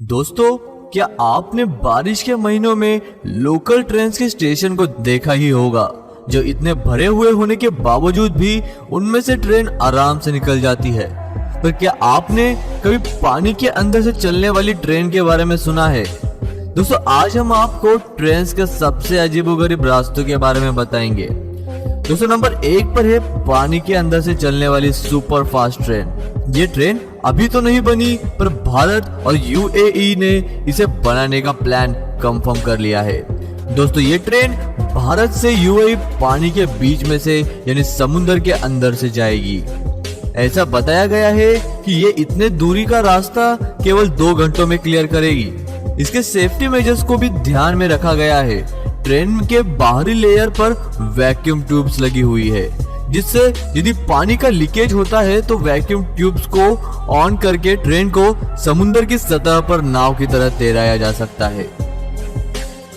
दोस्तों, क्या आपने बारिश के महीनों में लोकल ट्रेन के स्टेशन को देखा ही होगा, जो इतने भरे हुए होने के बावजूद भी उनमें से ट्रेन आराम से निकल जाती है। पर क्या आपने कभी पानी के अंदर से चलने वाली ट्रेन के बारे में सुना है? दोस्तों, आज हम आपको ट्रेन के सबसे अजीबोगरीब रास्तों के बारे में बताएंगे। दोस्तों, नंबर 1 पर है पानी के अंदर से चलने वाली सुपर फास्ट ट्रेन। ये ट्रेन अभी तो नहीं बनी, पर भारत और यूएई ने इसे बनाने का प्लान कंफर्म कर लिया है। दोस्तों, ये ट्रेन भारत से यूएई पानी के बीच में से यानी समुद्र के अंदर से जाएगी। ऐसा बताया गया है कि ये इतने दूरी का रास्ता केवल 2 घंटों में क्लियर करेगी। इसके सेफ्टी मेजर्स को भी ध्यान में रखा गया है। ट्रेन के बाहरी लेयर पर वैक्यूम ट्यूब्स लगी हुई है, जिससे यदि पानी का लीकेज होता है तो वैक्यूम ट्यूब्स को ऑन करके ट्रेन को समुद्र की सतह पर नाव की तरह तैराया जा सकता है।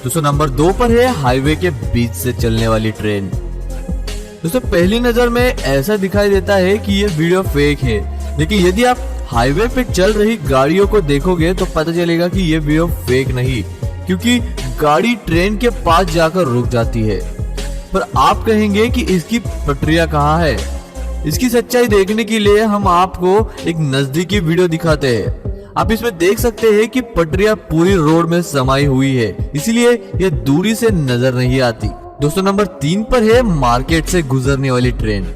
दोस्तों, नंबर 2 पर है हाईवे के बीच से चलने वाली ट्रेन। दोस्तों, पहली नजर में ऐसा दिखाई देता है कि ये वीडियो फेक है, लेकिन यदि आप हाईवे पे चल रही गाड़ियों को देखोगे तो पता चलेगा कि ये वीडियो फेक नहीं, क्योंकि गाड़ी ट्रेन के पास जाकर रुक जाती है। पर आप कहेंगे कि इसकी पटरियां कहाँ है? इसकी सच्चाई देखने के लिए हम आपको एक नजदीकी वीडियो दिखाते हैं। आप इसमें देख सकते हैं कि पटरियां पूरी रोड में समाई हुई है, इसलिए यह दूरी से नजर नहीं आती। दोस्तों, नंबर 3 पर है मार्केट से गुजरने वाली ट्रेन।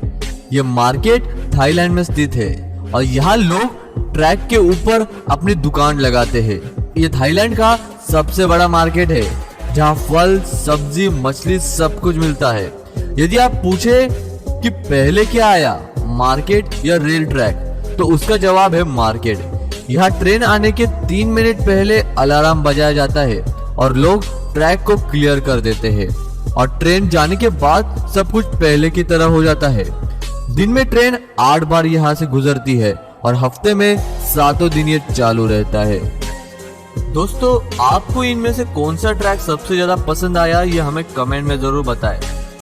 यह मार्केट थाईलैंड में स्थित है और यहाँ लोग ट्रैक के ऊपर अपनी दुकान लगाते हैं। यह थाईलैंड का सबसे बड़ा मार्केट है, जहाँ फल, सब्जी, मछली सब कुछ मिलता है। यदि आप पूछे कि पहले क्या आया, मार्केट या रेल ट्रैक, तो उसका जवाब है मार्केट। यहाँ ट्रेन आने के 3 मिनट पहले अलार्म बजाया जाता है और लोग ट्रैक को क्लियर कर देते हैं, और ट्रेन जाने के बाद सब कुछ पहले की तरह हो जाता है। दिन में ट्रेन 8 बार यहाँ से गुजरती है और हफ्ते में 7 दिन ये चालू रहता है। दोस्तों, आपको इनमें से कौन सा ट्रैक सबसे ज्यादा पसंद आया, ये हमें कमेंट में जरूर बताएं।